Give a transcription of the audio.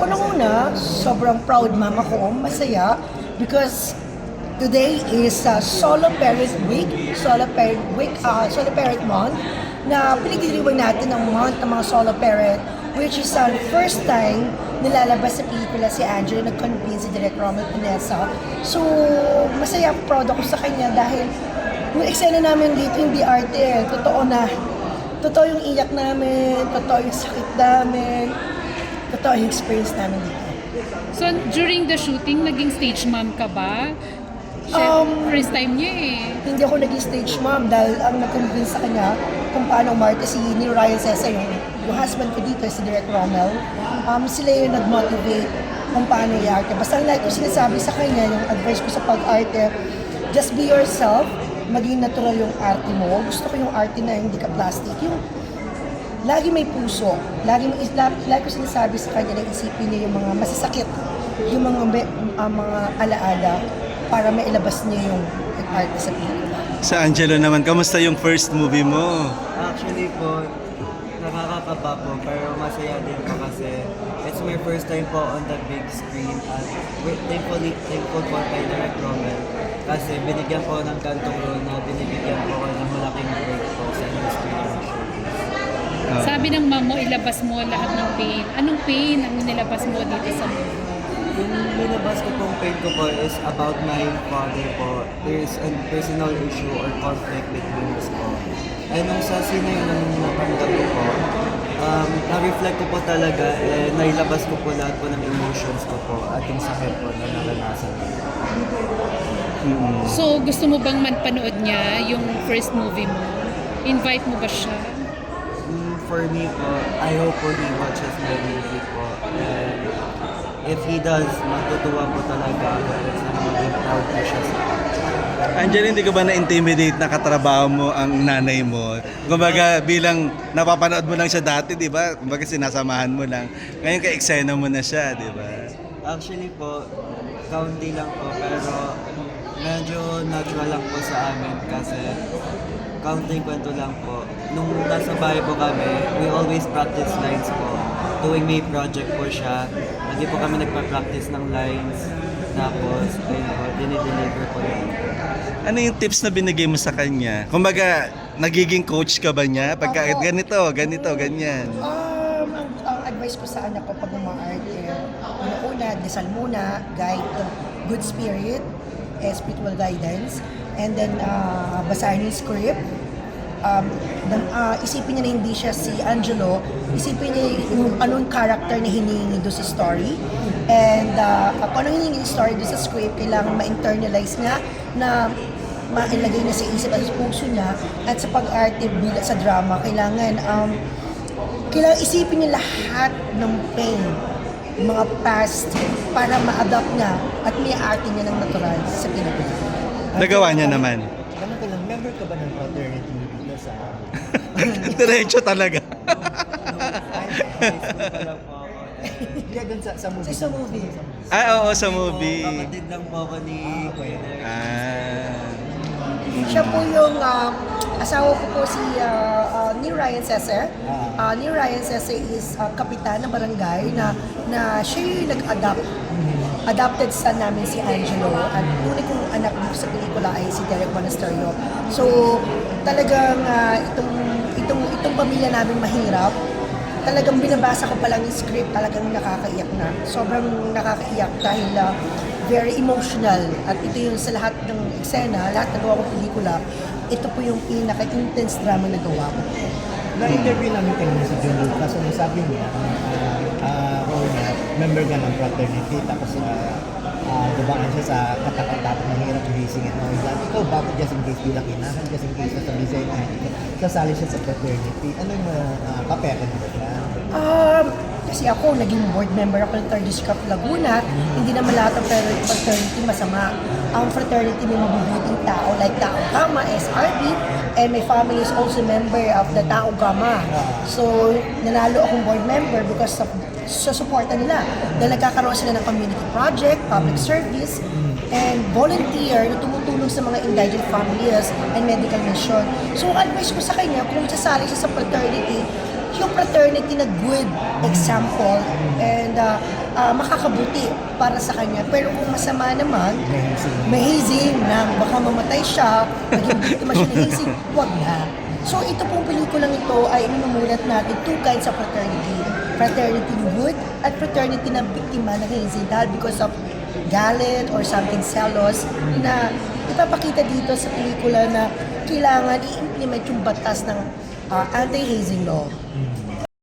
Unang-una, sobrang proud mama ko, masaya, because today is Solo Parent Week, Solo Parent Month, na pinagdiriwang natin ng month ng mga solo parent, which is first time nilalabas sa pelikula si Angelo, nag-convince si Direk Romel Pinesa. So, masaya, proud ako sa kanya dahil yung eksena namin dito, hindi arte, totoo na. Totoo yung iyak namin, totoo yung sakit namin, totoo yung experience namin dito. So, during the shooting, naging stage mom ka ba? First time niya eh. Hindi ako naging stage mom dahil ang nag-convince sa kanya kung paano umarte si ni Ryan Sessa, yung husband ko dito, si Direk Romel. Sila yung nag-motivate kung paano i-arte. Basta like ko sinasabi sa kanya, yung advice ko sa pag-arte, just be yourself, maging natural yung arte mo. Gusto ko yung arte na hindi ka plastic. Yung lagi may puso. Lagi ko sinasabi sa kanya na isipin niya yung mga masasakit, yung mga alaala para mailabas niya yung arte sa pelikula. Sa Angelo naman, kamusta yung first movie mo? Actually po, nakakakaba po, pero masaya din po kasi it's my first time po on the big screen at thankful po kay Direk Romel kasi binigyan po ng kantong role na binibigyan po ko ng malaking break po sa industry ng showbiz. Sabi ng mom mo, ilabas mo lahat ng pain. Anong pain ang nilabas mo dito sa movie? Yung nilabas ko pong pain ko po is about my father po. There's a personal issue or conflict between us po. And nung sa scene na yun nang natanggap ko po, na-reflect ko po talaga, nailabas ko po lahat po ng emotions ko po at yung sakit po na naranasan ko. So, gusto mo bang manpanood niya yung first movie mo? Invite mo ba siya? For me po, I hope po he watches my movie po. And if he does, matutuwa po talaga ako at sana maging proud po siya sa akin. Angelo, hindi ka ba na-intimidate na katrabaho mo ang nanay mo? Kumbaga, bilang napapanood mo lang siya dati, di ba? Kumbaga, sinasamahan mo lang. Ngayon, ka-eksena mo na siya, di ba? Actually po, kaunti lang po, pero medyo natural lang po sa amin kasi kaunting kwento lang po. Nung nasa bahay po kami, we always practice lines po. Tuwing may project po siya, lagi po kami nagpa-practice ng lines. Tapos, ayun po, dinideliver po yan. Ano yung tips na binigay mo sa kanya? Kumbaga, nagiging coach ka ba niya? Pagka ganito, ganyan. Ang advice ko sa anak ko pag umaarte, una, dasal muna, guide, good spirit, spiritual guidance, and then basahin yung script. Isipin niya na hindi siya si Angelo, isipin niya yung anong character na hinihingi doon sa story. And kung anong hinihingi yung story doon sa script, kailangan ma-internalize niya na mailagay na sa isip at sa puso niya. At sa pag-arte, sa drama, kailangan isipin niya lahat ng pain, mga past, para ma-adapt niya at may arte niya ng natural sa pelikula. Nagawa niya naman. Ganun ka lang, member ka ba ng fraternity dito sa... Diretso talaga. High school pa lang po ako. Hindi, dun sa movie. Sa movie. Oo, sa movie. Kapatid lang po ako ni Kuya Derek. Siya po yung asawa ko po si ni Ryan Sessa. Ni Ryan Sessa is kapitan ng barangay na siya yung nag-adapt. Adopted son namin si Angelo at tunay kong anak dito sa pelikula ay si Derek Monasterio. So talagang itong pamilya namin mahirap. Talagang binabasa ko pa lang yung script, talagang nakakaiyak na. Sobrang nakakaiyak dahil very emotional. At ito yung sa lahat ng eksena, lahat na gawa ko pelikula, ito po yung pinaka-intense drama na gawa ko. Na-interview namin kanina si John Lucas, so sabi niya, role niya, member ka ng fraternity, tapos dumaan siya sa katakot-takot na hirap gising at all that. Ikaw, bakit just in case bilang inahan, just in case sa design na sasali siya sa fraternity? Ano yung kapera mo siya? Kasi ako, naging board member ako ng 3rd District of Laguna. Hindi naman lahat ng fraternity masama. Ang fraternity may mabubuting tao like Tao Gama, SRB, and my family is also member of the Tao Gama. So, nanalo akong board member because of sa suporta nila. Dahil nagkakaroon sila ng community project, public service, and volunteer na tumutulong sa mga indigent families and medical mission. So, advice ko sa kanya, kung sasali siya sa fraternity, yung fraternity na good example and makakabuti para sa kanya. Pero kung masama naman, may hazing na baka mamatay siya, maging biktima siya ng hazing, wag na. So ito pong pelikulang ito ay inumulat natin two kinds of fraternity. Fraternity good at fraternity na biktima ng hazing dahil because of galit or something selos na ipapakita dito sa pelikula na kailangan i-implement yung batas ng anti-hazing law.